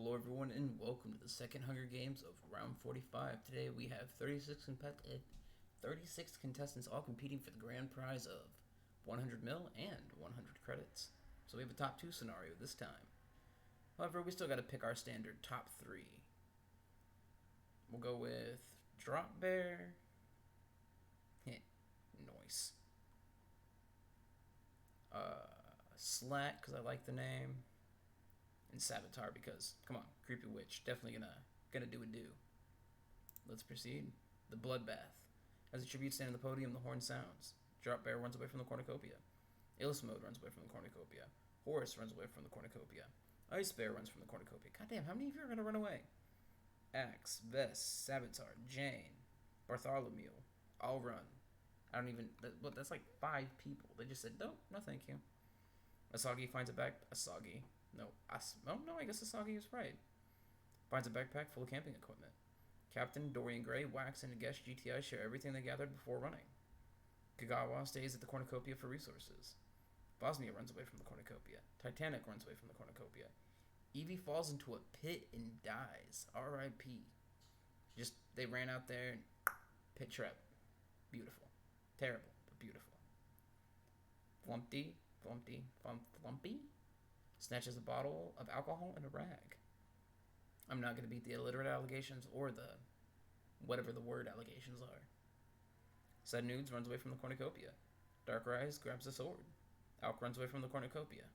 Hello, everyone, and welcome to the second Hunger Games of round 45. Today we have 36 contestants all competing for the grand prize of 100 mil and 100 credits. So we have a top 2 scenario this time. However, we still got to pick our standard top 3. We'll go with Drop Bear. Noise. Slat, because I like the name. And Savitar, because, come on, Creepy Witch, definitely gonna do. Let's proceed. The Bloodbath. As a tribute stand on the podium, the horn sounds. Drop Bear runs away from the cornucopia. Illus Mode runs away from the cornucopia. Horus runs away from the cornucopia. Ice Bear runs from the cornucopia. Goddamn, how many of you are gonna run away? Axe, Vess, Savitar, Jane, Bartholomew, all run. I don't even. That's like 5 people. They just said, no, thank you. Asagi finds a back. Asagi. No, I guess Asagi is right. Finds a backpack full of camping equipment. Captain, Dorian Gray, Wax, and Nagesh GTI share everything they gathered before running. Kagawa stays at the cornucopia for resources. Bosnia runs away from the cornucopia. Titanic runs away from the cornucopia. Evie falls into a pit and dies. R.I.P. They ran out there and pit trap. Beautiful. Terrible, but beautiful. Flumpy snatches a bottle of alcohol and a rag. I'm not going to beat the illiterate allegations or the whatever the word allegations are. Said Nudes runs away from the cornucopia. Dark Rise grabs a sword. Alk runs away from the cornucopia.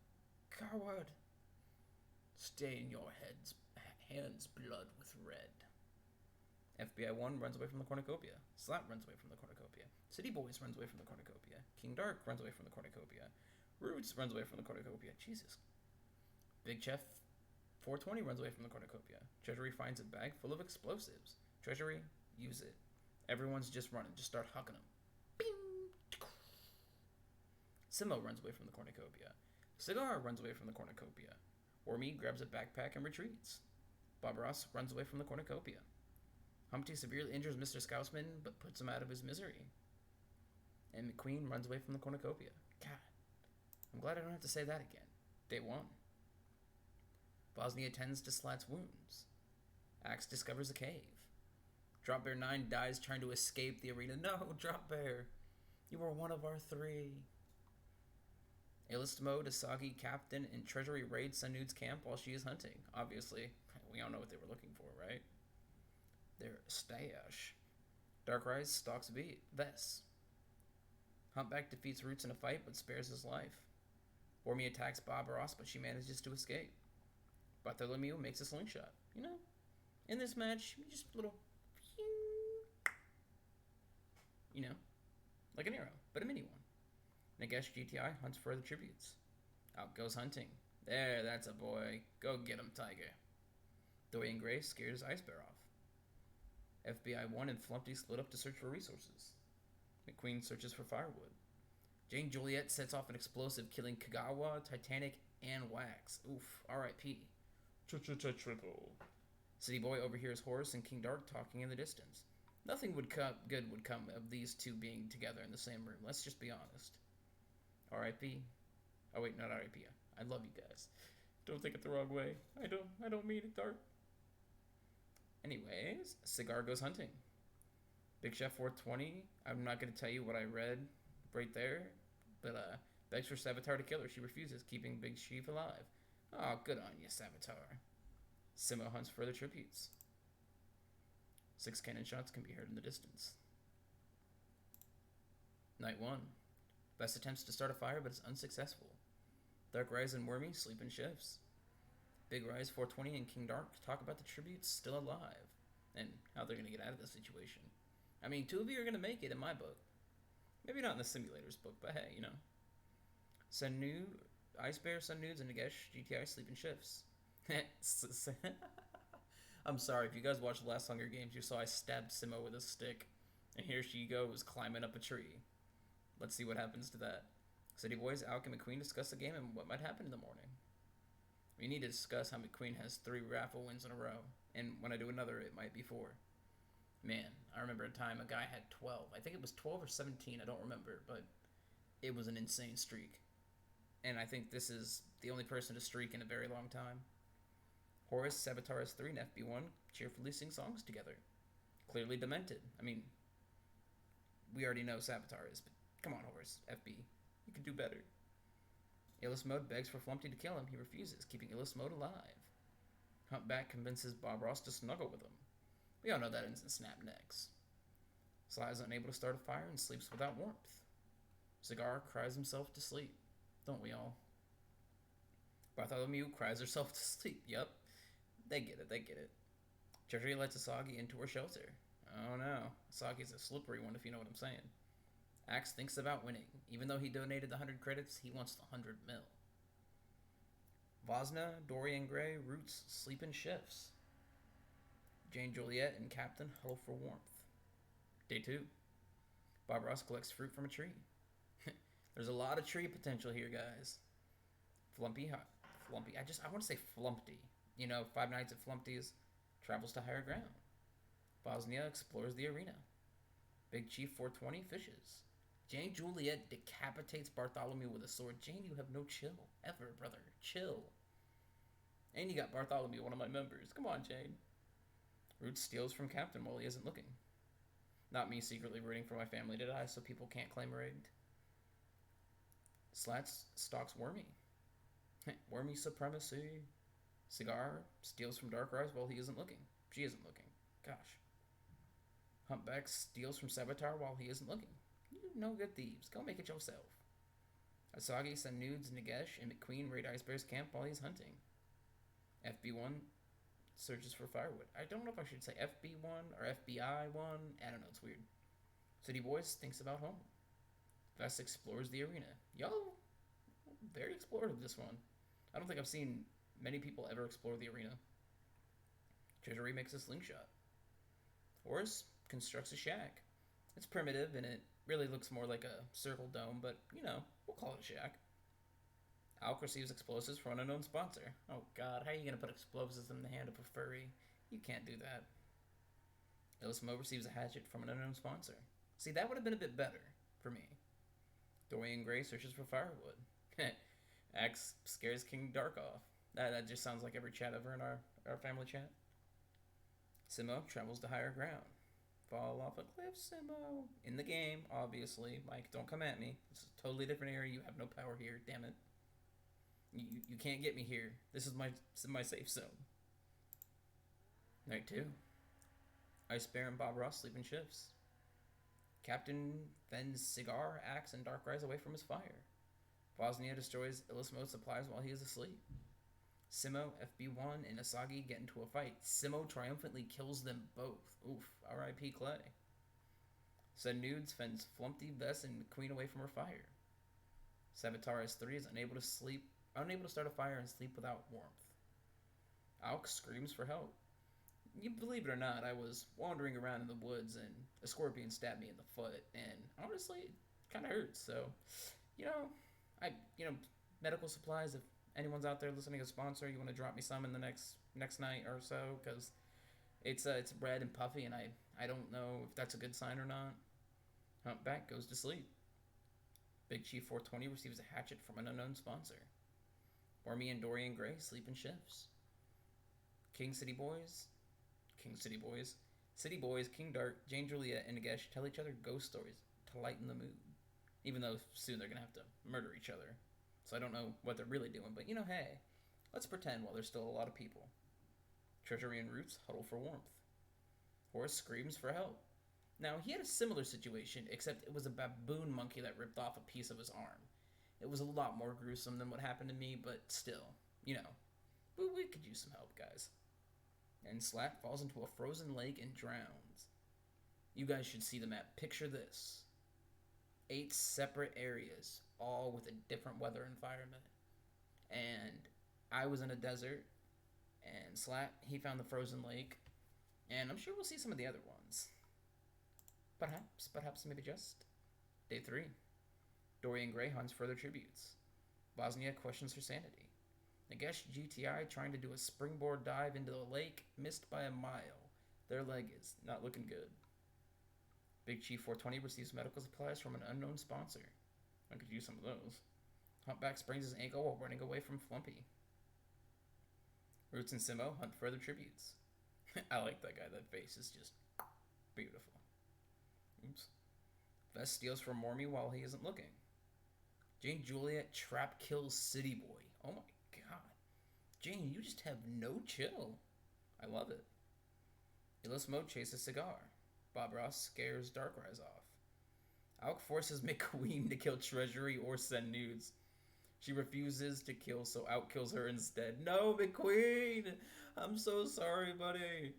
Coward! Stain your hands blood with red. FBI 1 runs away from the cornucopia. Slap runs away from the cornucopia. City Boys runs away from the cornucopia. King Dark runs away from the cornucopia. Roots runs away from the cornucopia. Jesus. Big Chef 420 runs away from the cornucopia. Treasury finds a bag full of explosives. Treasury, use it. Everyone's just running. Just start hucking them. Bing! Simo runs away from the cornucopia. Cigar runs away from the cornucopia. Ormy grabs a backpack and retreats. Bob Ross runs away from the cornucopia. Humpty severely injures Mr. Scousman, but puts him out of his misery. And McQueen runs away from the cornucopia. God, I'm glad I don't have to say that again. Day 1. Bosnia tends to Slat's wounds. Axe discovers a cave. Drop Bear 9 dies trying to escape the arena. No, Drop Bear, you were one of our 3. A-list mode, Asagi, Captain, and Treasury raid Sanude's camp while she is hunting. Obviously, we all know what they were looking for, right? Their stash. Dark Rise stalks Vess. Humpback defeats Roots in a fight but spares his life. Ormy attacks Bob Ross, but she manages to escape. Bartholomew makes a slingshot. In this match, just a little, like an arrow, but a mini one. Nagesh GTI hunts further tributes. Out goes hunting. There, that's a boy. Go get him, Tiger. Dorian Gray scares Ice Bear off. FBI 1 and Flumpty split up to search for resources. McQueen searches for firewood. Jane Juliet sets off an explosive, killing Kagawa, Titanic, and Wax. Oof, R.I.P. Triple. City Boy overhears Horus and King Dark talking in the distance. Nothing good would come of these two being together in the same room. Let's just be honest. R.I.P. Oh wait, not R.I.P. I love you guys. Don't take it the wrong way. I don't mean it, Dark. Anyways, Cigar goes hunting. Big Chef 420. I'm not going to tell you what I read right there, but begs for Savitar to kill her. She refuses, keeping Big Chief alive. Oh, good on you, Savitar. Simo hunts further tributes. 6 cannon shots can be heard in the distance. Night 1. Best attempts to start a fire, but is unsuccessful. Dark Rise and Wormy sleep in shifts. Big Rise 420 and King Dark talk about the tributes still alive and how they're going to get out of this situation. I mean, 2 of you are going to make it in my book. Maybe not in the simulator's book, but hey, Ice Bear, Sun Nudes, and Nagesh GTI sleep in shifts. I'm sorry, if you guys watched the last Hunger Games, you saw I stabbed Simo with a stick, and here she goes climbing up a tree. Let's see what happens to that. City Boys, Alk, and McQueen discuss the game and what might happen in the morning. We need to discuss how McQueen has 3 raffle wins in a row, and when I do another, it might be 4. Man, I remember a time a guy had 12. I think it was 12 or 17, I don't remember, but it was an insane streak. And I think this is the only person to streak in a very long time. Horus, Savitar S3, and FB1 cheerfully sing songs together. Clearly demented. I mean, we already know Savitar is, but come on, Horus, FB. You can do better. Illus Mode begs for Flumpty to kill him. He refuses, keeping Illus Mode alive. Humpback convinces Bob Ross to snuggle with him. We all know that ends in snap necks. Sly is unable to start a fire and sleeps without warmth. Cigar cries himself to sleep. Don't we all? Bartholomew cries herself to sleep. Yup. They get it. Treasury lets Asagi into her shelter. Oh no. Asagi's a slippery one if you know what I'm saying. Axe thinks about winning. Even though he donated the 100 credits, he wants the 100 mil. Vosna, Dorian Gray, Roots sleep in shifts. Jane Juliet and Captain huddle for warmth. Day 2. Bob Ross collects fruit from a tree. There's a lot of tree potential here, guys. Flumpy. I want to say Flumpty. You know, Five Nights at Flumpty's travels to higher ground. Bosnia explores the arena. Big Chief 420 fishes. Jane Juliet decapitates Bartholomew with a sword. Jane, you have no chill. Ever, brother. Chill. And you got Bartholomew, one of my members. Come on, Jane. Roots steals from Captain while he isn't looking. Not me secretly rooting for my family to die so people can't claim rigged. Slats stalks Wormy. Wormy supremacy. Cigar steals from Dark Eyes while he isn't looking. She isn't looking. Gosh. Humpback steals from Savitar while he isn't looking. You no good thieves. Go make it yourself. Asagi sends nudes Nagesh and McQueen raid Icebear's camp while he's hunting. FB1 searches for firewood. I don't know if I should say FB1 or FBI1. I don't know, it's weird. City Boys thinks about home. Vest explores the arena. Yo, very explorative this one. I don't think I've seen many people ever explore the arena. Treasury makes a slingshot. Horus constructs a shack. It's primitive and it really looks more like a circle dome, but you know, we'll call it a shack. Alk receives explosives from an unknown sponsor. Oh god, how are you gonna put explosives in the hand of a furry? You can't do that. Illismo receives a hatchet from an unknown sponsor. See, that would have been a bit better for me. Dorian Gray searches for firewood. Axe scares King Dark off. That just sounds like every chat ever in our family chat. Simo travels to higher ground. Fall off a cliff, Simo. In the game, obviously. Mike, don't come at me. This is a totally different area. You have no power here. Damn it. You can't get me here. This is my safe zone. Night 2. Ice Bear and Bob Ross sleep in shifts. Captain fends Cigar, Axe, and Dark Rise away from his fire. Bosnia destroys Illismo's supplies while he is asleep. Simo, FB1, and Asagi get into a fight. Simo triumphantly kills them both. Oof, R.I.P. Clay. Send Nudes fends Flumpty, Vess, and McQueen away from her fire. Savitar S3 is unable to start a fire and sleep without warmth. Alk screams for help. You believe it or not, I was wandering around in the woods and a scorpion stabbed me in the foot, and honestly, it kind of hurts. So, medical supplies. If anyone's out there listening, a sponsor, you want to drop me some in the next night or so, because it's red and puffy, and I don't know if that's a good sign or not. Humpback goes to sleep. Big Chief 420 receives a hatchet from an unknown sponsor. Wormy and Dorian Gray sleep in shifts. City Boys, King Dark, Jane Juliet, and Nagesh tell each other ghost stories to lighten the mood. Even though soon they're going to have to murder each other. So I don't know what they're really doing, but hey, let's pretend while there's still a lot of people. Treasury and Roots huddle for warmth. Horus screams for help. Now, he had a similar situation, except it was a baboon monkey that ripped off a piece of his arm. It was a lot more gruesome than what happened to me, but still, we could use some help, guys. And Slat falls into a frozen lake and drowns. You guys should see the map. Picture this. 8 separate areas, all with a different weather environment. And I was in a desert, and Slat, he found the frozen lake, and I'm sure we'll see some of the other ones. Perhaps, maybe just. Day 3. Dorian Gray hunts further tributes. Bosnia questions her sanity. Nagesh GTI trying to do a springboard dive into the lake, missed by a mile. Their leg is not looking good. Big Chief 420 receives medical supplies from an unknown sponsor. I could use some of those. Humpback sprains his ankle while running away from Flumpy. Roots and Simo hunt further tributes. I like that guy. That face is just beautiful. Oops. Vest steals from Mormy while he isn't looking. Jane Juliet trap kills City Boy. Oh my god. Jane, you just have no chill. I love it. Illusmo chases Cigar. Bob Ross scares Darkrise off. Alk forces McQueen to kill Treasury or send nudes. She refuses to kill, so Alk kills her instead. No, McQueen! I'm so sorry, buddy.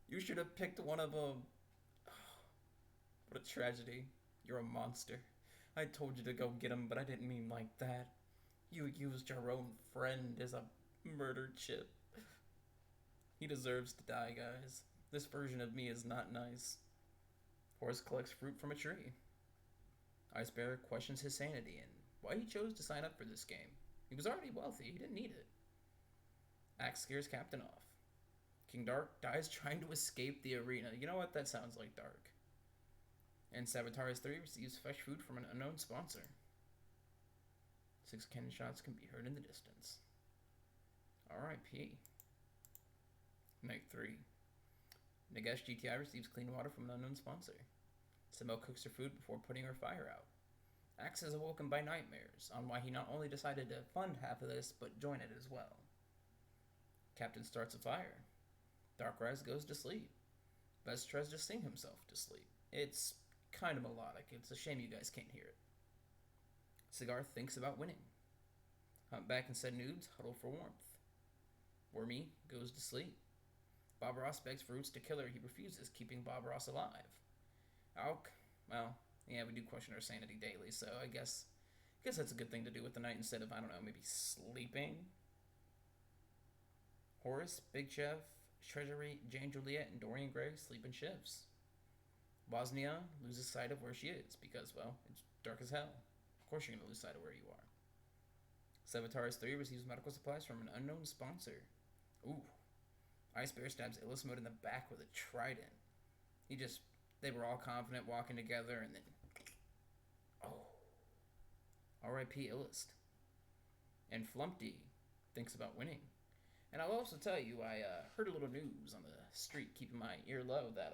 You should have picked one of them. What a tragedy. You're a monster. I told you to go get him, but I didn't mean like that. You used your own friend as a murder chip. He deserves to die, guys. This version of me is not nice. Horse collects fruit from a tree. Ice Bear questions his sanity and why he chose to sign up for this game. He was already wealthy, he didn't need it. Axe scares Captain off. King Dark dies trying to escape the arena. You know what? That sounds like Dark. And Sabotaris 3 receives fresh food from an unknown sponsor. 6 cannon shots can be heard in the distance. R.I.P. Night 3. Nagesh GTI receives clean water from an unknown sponsor. Simo cooks her food before putting her fire out. Axe is awoken by nightmares on why he not only decided to fund half of this, but join it as well. Captain starts a fire. Darkrise goes to sleep. Vest tries to sing himself to sleep. It's kind of melodic. It's a shame you guys can't hear it. Cigar thinks about winning. Humpback and said nudes huddle for warmth. Wormy goes to sleep. Bob Ross begs for Roots to kill her. He refuses, keeping Bob Ross alive. Alk, well, yeah, we do question our sanity daily, so I guess that's a good thing to do with the night instead of, I don't know, maybe sleeping. Horace, Big Chef, Treasury, Jane Juliet, and Dorian Gray sleep in shifts. Bosnia loses sight of where she is because, well, it's dark as hell. Of course you're going to lose sight of where you are. Sabotaris 3 receives medical supplies from an unknown sponsor. Ooh. Ice Bear stabs Illusmode in the back with a trident. They were all confident walking together and then... Oh. R.I.P. Illust. And Flumpty thinks about winning. And I'll also tell you, I heard a little news on the street, keeping my ear low, that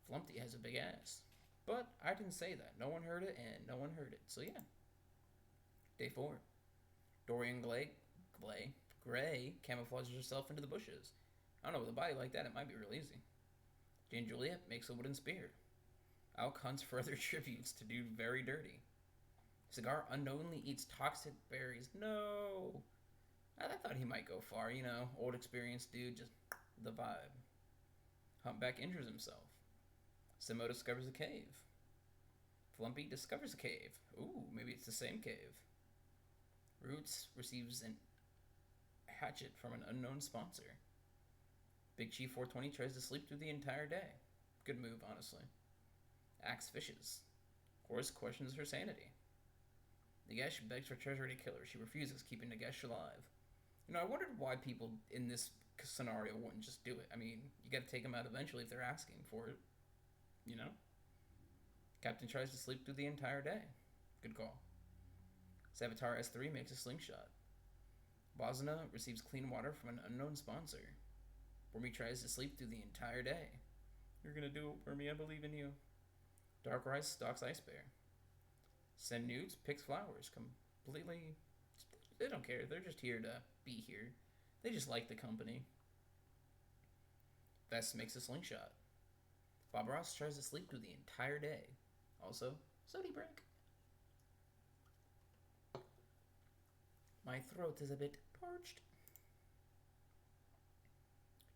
Flumpty has a big ass. But I didn't say that. No one heard it, and no one heard it. So yeah. Day 4. Dorian Gray camouflages herself into the bushes. I don't know, with a body like that, it might be real easy. Jane Juliet makes a wooden spear. Alk hunts further tributes to do very dirty. Cigar unknowingly eats toxic berries. No! I thought he might go far, you know, old experienced dude, just the vibe. Humpback injures himself. Simo discovers a cave. Flumpy discovers a cave. Ooh, maybe it's the same cave. Roots receives a hatchet from an unknown sponsor. Big Chief 420 tries to sleep through the entire day. Good move, honestly. Axe fishes. Horse questions her sanity. Nagesh begs for Treasury to kill her. She refuses, keeping Nagesh alive. You know, I wondered why people in this scenario wouldn't just do it. I mean, you gotta take them out eventually if they're asking for it. You know? Captain tries to sleep through the entire day. Good call. Savitar S3 makes a slingshot. Bosna receives clean water from an unknown sponsor. Wormy tries to sleep through the entire day. You're gonna do it, Wormy. I believe in you. Darkrise stalks Ice Bear. Send nudes, picks flowers. Completely... They don't care. They're just here to be here. They just like the company. Vest makes a slingshot. Bob Ross tries to sleep through the entire day. Also, sody break. My throat is a bit parched.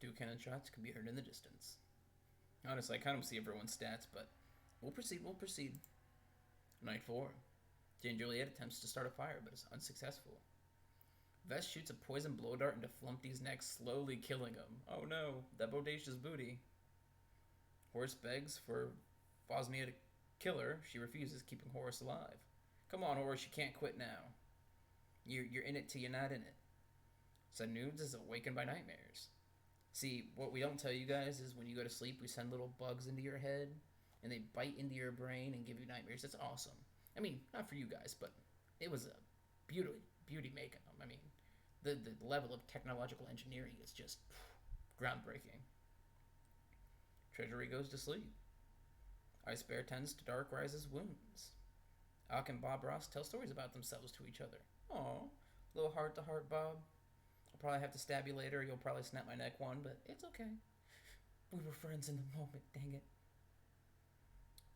2 cannon shots can be heard in the distance. Honestly, I kind of see everyone's stats, but we'll proceed. Night 4. Jane Juliet attempts to start a fire, but is unsuccessful. Vest shoots a poison blow dart into Flumpty's neck, slowly killing him. Oh no, that bodacious booty. Horse begs for Bosnia to kill her. She refuses, keeping Horus alive. Come on, Horus, you can't quit now. You're in it till you're not in it. Nudes is awakened by nightmares. See, what we don't tell you guys is when you go to sleep, we send little bugs into your head, and they bite into your brain and give you nightmares. It's awesome. I mean, not for you guys, but it was a beauty making them. I mean, The level of technological engineering is just groundbreaking. Treasury goes to sleep. Ice Bear tends to Dark Rise's wounds. Alk and Bob Ross tell stories about themselves to each other. Aw, little heart to heart, Bob. I'll probably have to stab you later. You'll probably snap my neck one, but it's okay. We were friends in the moment, dang it.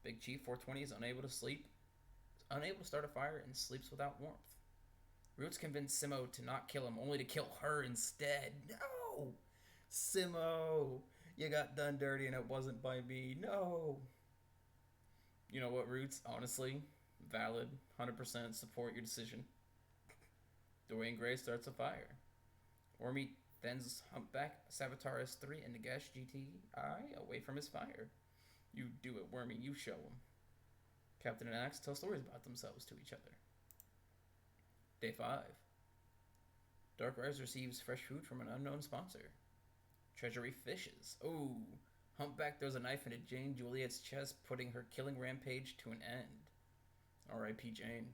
Big Chief 420 is unable to sleep, unable to start a fire, and sleeps without warmth. Roots convince Simo to not kill him, only to kill her instead. No! Simo! You got done dirty and it wasn't by me. No! You know what, Roots? Honestly, valid. 100% support your decision. Dorian Gray starts a fire. Wormy thens Humpback, Savitar S3, and Nagash GTI away from his fire. You do it, Wormy. You show him. Captain and Axe tell stories about themselves to each other. Day 5. Dark Rise receives fresh food from an unknown sponsor. Treasury fishes. Oh, Humpback throws a knife into Jane Juliet's chest, putting her killing rampage to an end. R.I.P. Jane.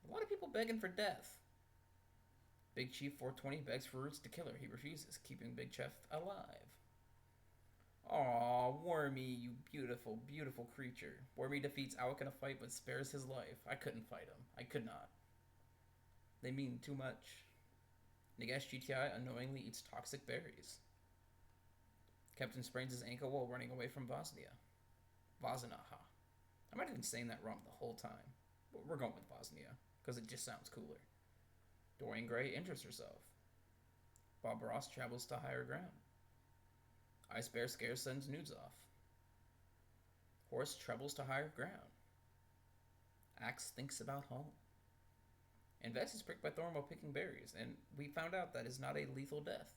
A lot of people begging for death. Big Chief 420 begs for Roots to kill her. He refuses, keeping Big Chief alive. Aw, Wormy, you beautiful, beautiful creature. Wormy defeats Alec in a fight but spares his life. I couldn't fight him. I could not. They mean too much. Nagash GTI unknowingly eats toxic berries. Captain sprains his ankle while running away from Vosnia. Vosnaha. I might have been saying that wrong the whole time, but we're going with Vosnia, because it just sounds cooler. Dorian Gray injures herself. Bob Ross travels to higher ground. Ice Bear scares sends nudes off. Horse travels to higher ground. Axe thinks about home. And Vess is pricked by thorn while picking berries, and we found out that is not a lethal death.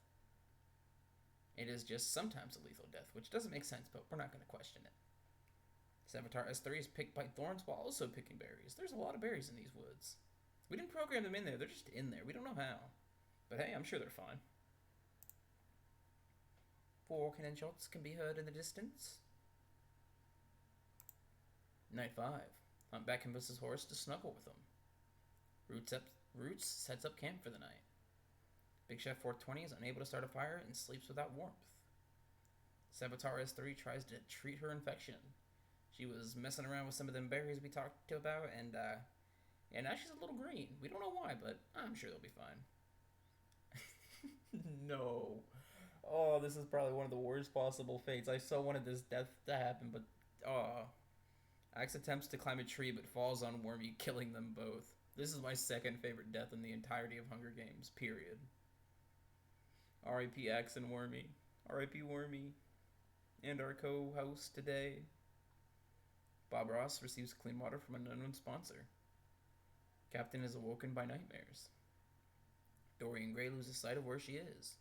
It is just sometimes a lethal death, which doesn't make sense, but we're not going to question it. Savitar S3 is picked by thorns while also picking berries. There's a lot of berries in these woods. We didn't program them in there, they're just in there. We don't know how. But hey, I'm sure they're fine. 4 cannon shots can be heard in the distance. Night 5. Humpback convinces his horse to snuggle with him. Roots sets up camp for the night. Big Chef 420 is unable to start a fire and sleeps without warmth. Savitar S3 tries to treat her infection. She was messing around with some of them berries we talked about, and now she's a little green. We don't know why, but I'm sure they'll be fine. No. Oh, this is probably one of the worst possible fates. I so wanted this death to happen, but Axe attempts to climb a tree but falls on Wormy, killing them both. This is my second favorite death in the entirety of Hunger Games, period. R.I.P. Axe and Wormy. R.I.P. Wormy. And our co-host today. Bob Ross receives clean water from an unknown sponsor. Captain is awoken by nightmares. Dorian Gray loses sight of where she is.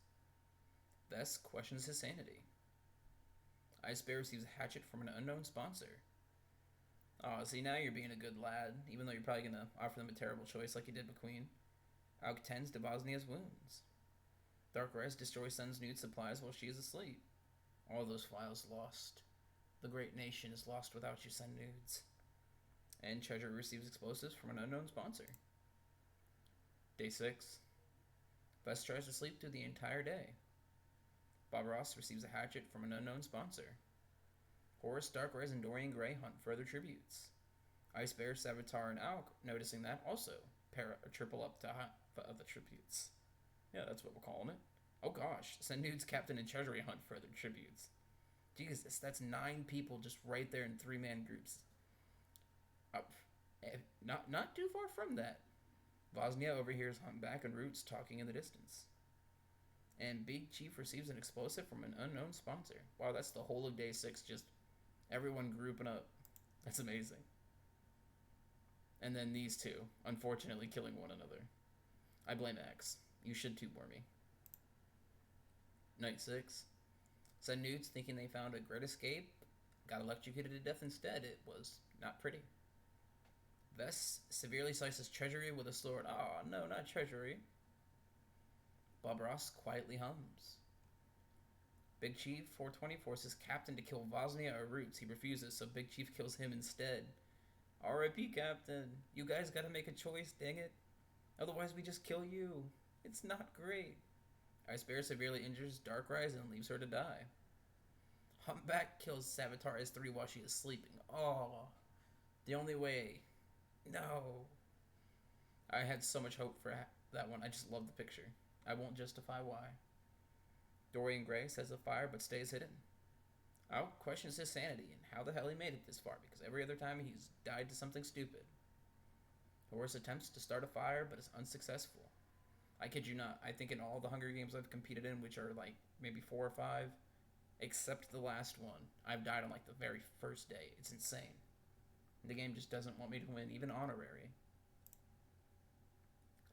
Vess questions his sanity. Ice Bear receives a hatchet from an unknown sponsor. Oh, see, now you're being a good lad, even though you're probably going to offer them a terrible choice like you did with Queen. Alk tends to Bosnia's wounds. Dark Rise destroys Sun's nude supplies while she is asleep. All those files lost. The great nation is lost without you, Sun Nudes. And Treasure receives explosives from an unknown sponsor. Day 6. Vess tries to sleep through the entire day. Bob Ross receives a hatchet from an unknown sponsor. Horus, Dark Rise, and Dorian Gray hunt further tributes. Ice Bear, Savitar, and Alk, noticing that, also triple up to the tributes. Yeah, that's what we're calling it. Oh gosh, Sun Nudes, Captain, and Treasury hunt further tributes. Jesus, that's 9 people just right there in 3-man groups. Not too far from that. Vosnia overhears Humpback and Roots talking in the distance. And Big Chief receives an explosive from an unknown sponsor. Wow, that's the whole of day 6, just everyone grouping up. That's amazing. And then these two, unfortunately killing one another. I blame X. You should too, Wormy. Night 6. Sun Nudes, thinking they found a great escape, got electrocuted to death instead. It was not pretty. Vess severely slices Treasury with a sword. Oh, no, not Treasury. Bob Ross quietly hums. Big Chief 420 forces Captain to kill Vosnia or Roots. He refuses, so Big Chief kills him instead. R.I.P. Captain. You guys gotta make a choice, dang it. Otherwise we just kill you. It's not great. Ice Bear severely injures Darkrai and leaves her to die. Humpback kills Savitar S3 while she is sleeping. Oh, the only way. No. I had so much hope for that one. I just love the picture. I won't justify why. Dorian Gray says a fire but stays hidden. Al questions his sanity and how the hell he made it this far because every other time he's died to something stupid. Horus attempts to start a fire but is unsuccessful. I kid you not, I think in all the Hunger Games I've competed in, which are like maybe 4 or 5, except the last one, I've died on like the very first day. It's insane. The game just doesn't want me to win, even honorary.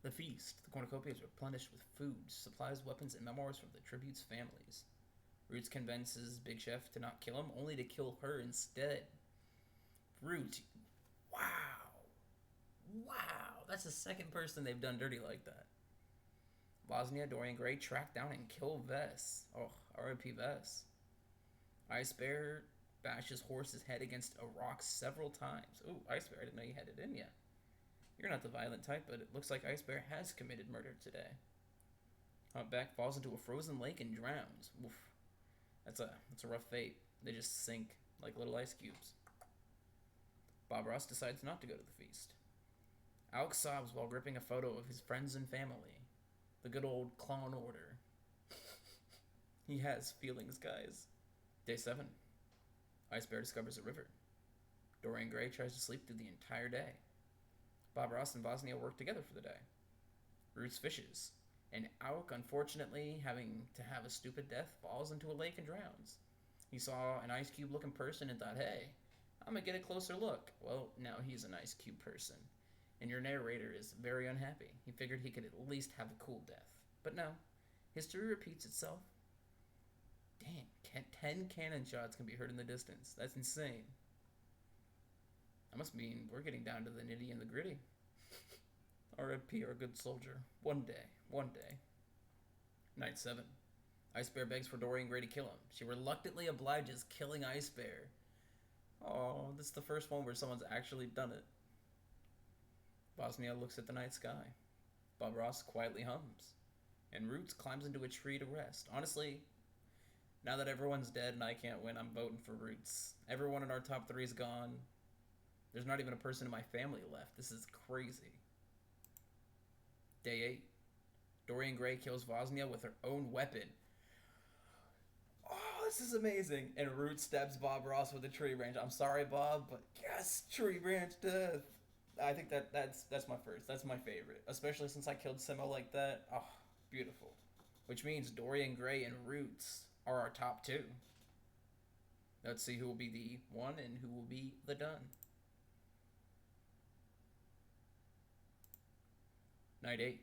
The feast. The cornucopia is replenished with food, supplies, weapons, and memoirs from the tribute's families. Roots convinces Big Chef to not kill him, only to kill her instead. Root. Wow. Wow. That's the second person they've done dirty like that. Bosnia, Dorian Gray track down and kill Vess. Oh, R.I.P. Vess. Ice Bear bashes Horse's head against a rock several times. Ooh, Ice Bear, I didn't know you had it in ya. You're not the violent type, but it looks like Ice Bear has committed murder today. Humpback falls into a frozen lake and drowns. Oof. That's a rough fate. They just sink like little ice cubes. Bob Ross decides not to go to the feast. Alex sobs while gripping a photo of his friends and family. The good old clown order. He has feelings, guys. Day 7. Ice Bear discovers a river. Dorian Gray tries to sleep through the entire day. Bob Ross and Bosnia work together for the day. Roots fishes. And Auk, unfortunately, having to have a stupid death, falls into a lake and drowns. He saw an ice cube looking person and thought, hey, I'm gonna get a closer look. Well, now he's an ice cube person. And your narrator is very unhappy. He figured he could at least have a cool death. But no, history repeats itself. Dang, 10 cannon shots can be heard in the distance. That's insane. That must mean we're getting down to the nitty and the gritty. R.I.P. our good soldier. One day. Night 7. Ice Bear begs for Dorian Gray to kill him. She reluctantly obliges, killing Ice Bear. Oh, this is the first one where someone's actually done it. Bosnia looks at the night sky. Bob Ross quietly hums. And Roots climbs into a tree to rest. Honestly, now that everyone's dead and I can't win, I'm voting for Roots. Everyone in our top 3 is gone. There's not even a person in my family left. This is crazy. Day 8. Dorian Gray kills Bosnia with her own weapon. Oh, this is amazing. And Roots stabs Bob Ross with a tree branch. I'm sorry, Bob, but yes, tree branch death. I think that's my first. That's my favorite. Especially since I killed Simo like that. Oh, beautiful. Which means Dorian Gray and Roots are our top 2. Let's see who will be the 1 and who will be the done. Night 8.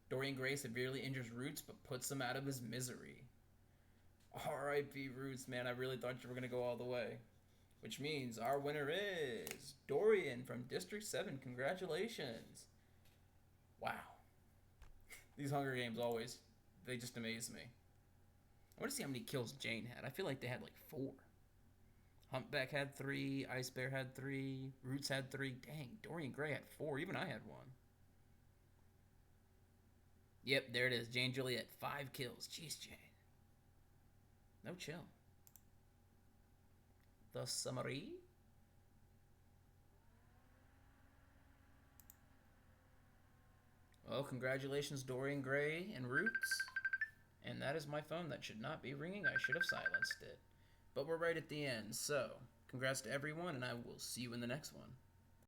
Dorian Gray severely injures Roots but puts him out of his misery. R.I.P. Roots, man. I really thought you were going to go all the way. Which means our winner is Dorian from District 7. Congratulations. Wow. These Hunger Games always, they just amaze me. I want to see how many kills Jane had. I feel like they had like 4. Humpback had 3. Ice Bear had 3. Roots had 3. Dang, Dorian Gray had 4. Even I had 1. Yep, there it is. Jane Juliet, 5 kills. Jeez, Jane. No chill. The summary. Well, congratulations, Dorian Gray and Roots. And that is my phone that should not be ringing. I should have silenced it. But we're right at the end, so congrats to everyone, and I will see you in the next one.